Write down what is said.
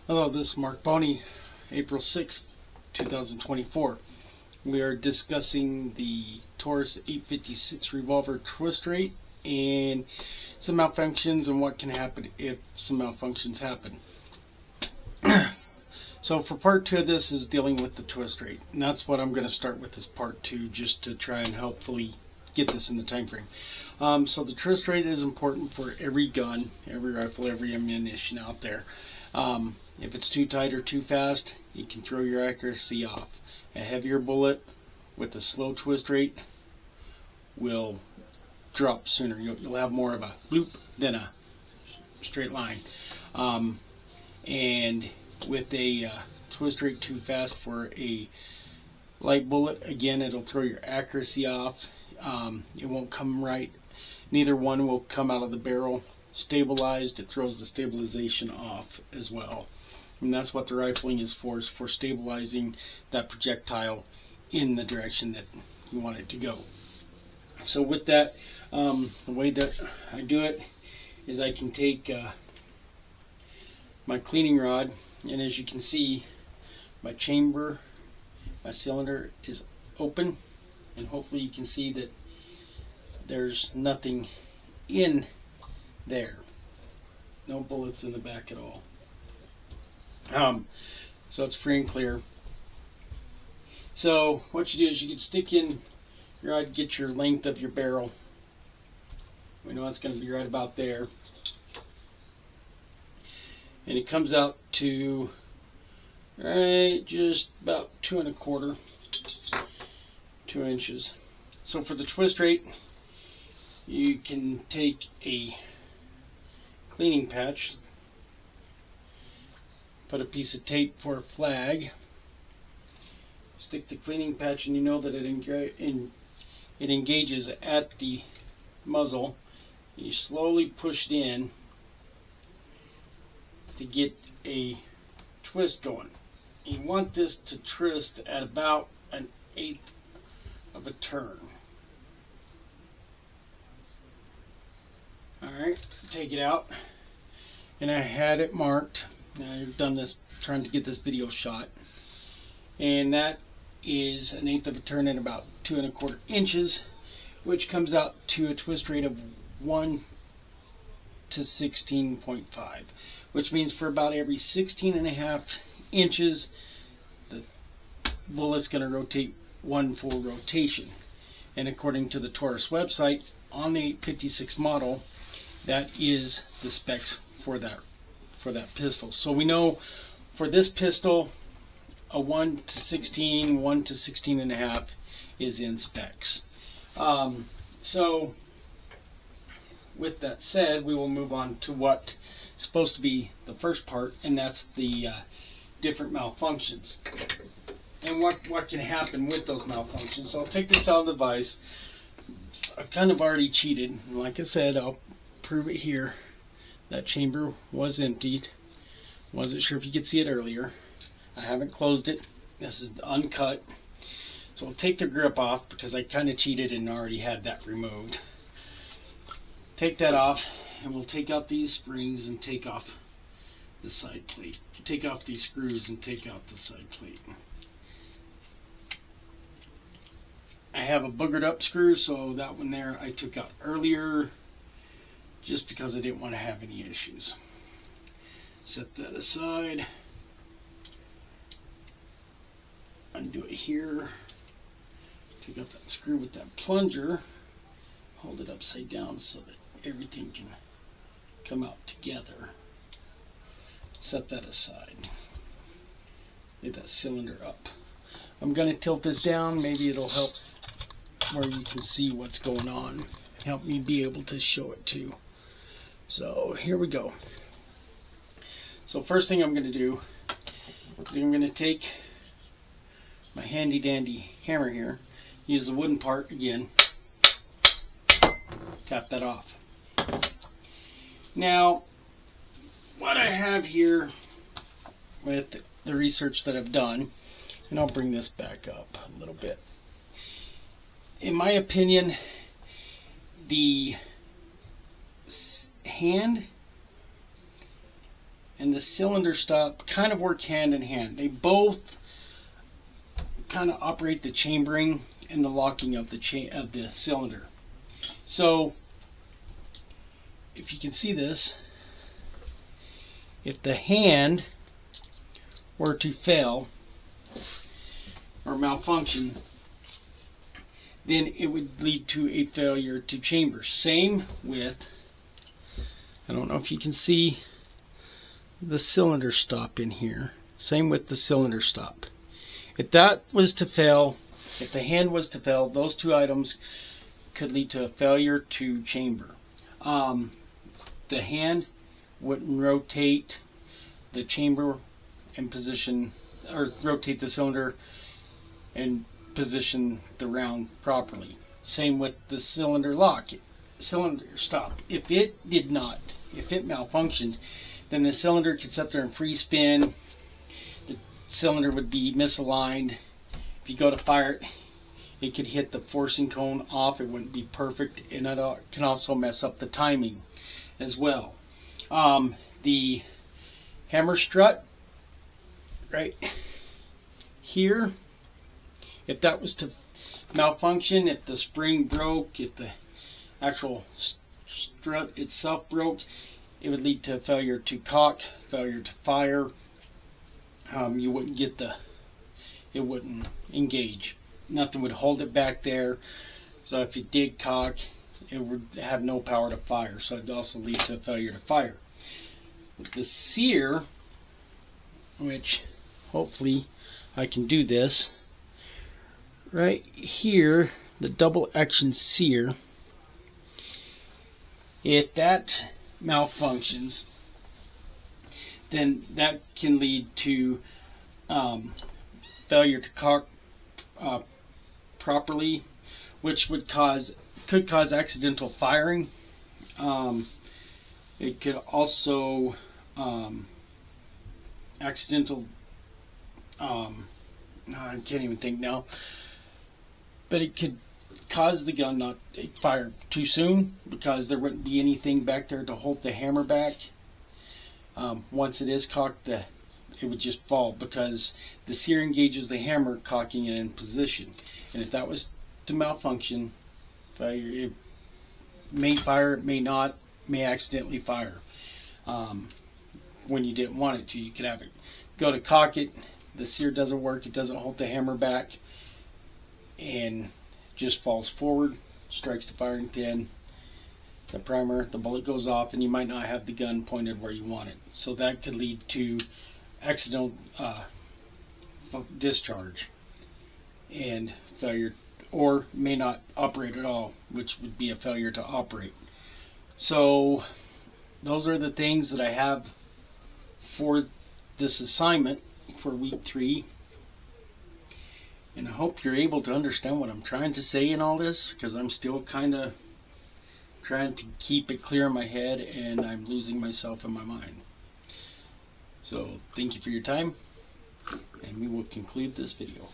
Hello, this is Mark Boney, April 6th, 2024. We are discussing the Taurus 856 revolver twist rate and some malfunctions and what can happen if some malfunctions happen. So for part 2 of this is dealing with the twist rate, and that's what I'm going to start with, this part 2, just to try and hopefully get this in the time frame. So the twist rate is important for every gun, every rifle, every ammunition out there. If it's too tight or too fast, it can throw your accuracy off. A heavier bullet with a slow twist rate will drop sooner. You'll have more of a bloop than a straight line. And with a twist rate too fast for a light bullet, again, it'll throw your accuracy off. It won't come right. Neither one will come out of the barrel stabilized. It throws the stabilization off as well. And that's what the rifling is for stabilizing that projectile in the direction that you want it to go. So with that, the way that I do it is I can take my cleaning rod, and as you can see, my chamber, my cylinder is open, and hopefully you can see that there's nothing in there. No bullets in the back at all. So it's free and clear. So what you do is you can stick in your rod, get your length of your barrel. We know it's going to be right about there. And it comes out to right just about 2 1/4, 2 inches. So for the twist rate, you can take a cleaning patch, put a piece of tape for a flag, stick the cleaning patch, and you know that it engages at the muzzle. You slowly push it in to get a twist going. You want this to twist at about 1/8 of a turn. Alright, take it out, and I had it marked. I've done this trying to get this video shot, and that is 1/8 of a turn at about 2 1/4 inches, which comes out to a twist rate of 1 to 16.5, which means for about every 16.5 inches, the bullet's going to rotate 1 full rotation. And according to the Taurus website, on the 856 model, that is the specs for that pistol. So we know for this pistol, a 1 to 16, 1 to 16.5 is in specs. So with that said, we will move on to what's supposed to be the first part, and that's the different malfunctions and what can happen with those malfunctions. So I'll take this out of the vise. I've kind of already cheated. Like I said, I'll prove it here. That chamber was emptied. Wasn't sure if you could see it earlier. I haven't closed it. This is uncut. So I'll take the grip off because I kind of cheated and already had that removed. Take that off, and we'll take out these springs and take off the side plate. Take off these screws and take out the side plate. I have a boogered up screw, so that one there I took out earlier just because I didn't want to have any issues. Set that aside. Undo it here. Take out that screw with that plunger. Hold it upside down so that everything can come out together. Set that aside. Get that cylinder up. I'm going to tilt this down. Maybe it'll help where you can see what's going on. Help me be able to show it too. So here we go. So first thing I'm going to do is I'm going to take my handy dandy hammer here, use the wooden part again, tap that off. Now what I have here with the research that I've done, and I'll bring this back up a little bit. In my opinion, the hand and the cylinder stop kind of work hand in hand. They both kind of operate the chambering and the locking of the cylinder. So if you can see this, if the hand were to fail or malfunction, then it would lead to a failure to chamber. Same with, I don't know if you can see the cylinder stop in here. Same with the cylinder stop. If that was to fail, if the hand was to fail, those two items could lead to a failure to chamber. The hand wouldn't rotate the chamber and position, or rotate the cylinder and position the round properly. Same with the cylinder lock, cylinder stop. If it did not, if it malfunctioned, then the cylinder could sit there and free spin. The cylinder would be misaligned. If you go to fire it, it could hit the forcing cone off. It wouldn't be perfect, and it can also mess up the timing as well. The hammer strut right here, if that was to malfunction, if the spring broke, if the actual strut itself broke, it would lead to failure to cock, failure to fire. You wouldn't get it wouldn't engage. Nothing would hold it back there. So if you did cock, it would have no power to fire. So it would also lead to failure to fire. With the sear, which hopefully I can do this, right here, the double action sear, if that malfunctions, then that can lead to failure to cock properly, which could cause accidental firing. It could also accidental, I can't even think now, but it could cause the gun not to fire too soon, because there wouldn't be anything back there to hold the hammer back. Once it is cocked, it would just fall, because the sear engages the hammer, cocking it in position. And if that was to malfunction, it may fire, it may not, may accidentally fire when you didn't want it to. You could have it go to cock it, the sear doesn't work, it doesn't hold the hammer back, and just falls forward, strikes the firing pin, the primer, the bullet goes off, and you might not have the gun pointed where you want it. So that could lead to accidental discharge and failure, or may not operate at all, which would be a failure to operate. So those are the things that I have for this assignment for week 3. And I hope you're able to understand what I'm trying to say in all this, because I'm still kind of trying to keep it clear in my head, and I'm losing myself in my mind. So thank you for your time, and we will conclude this video.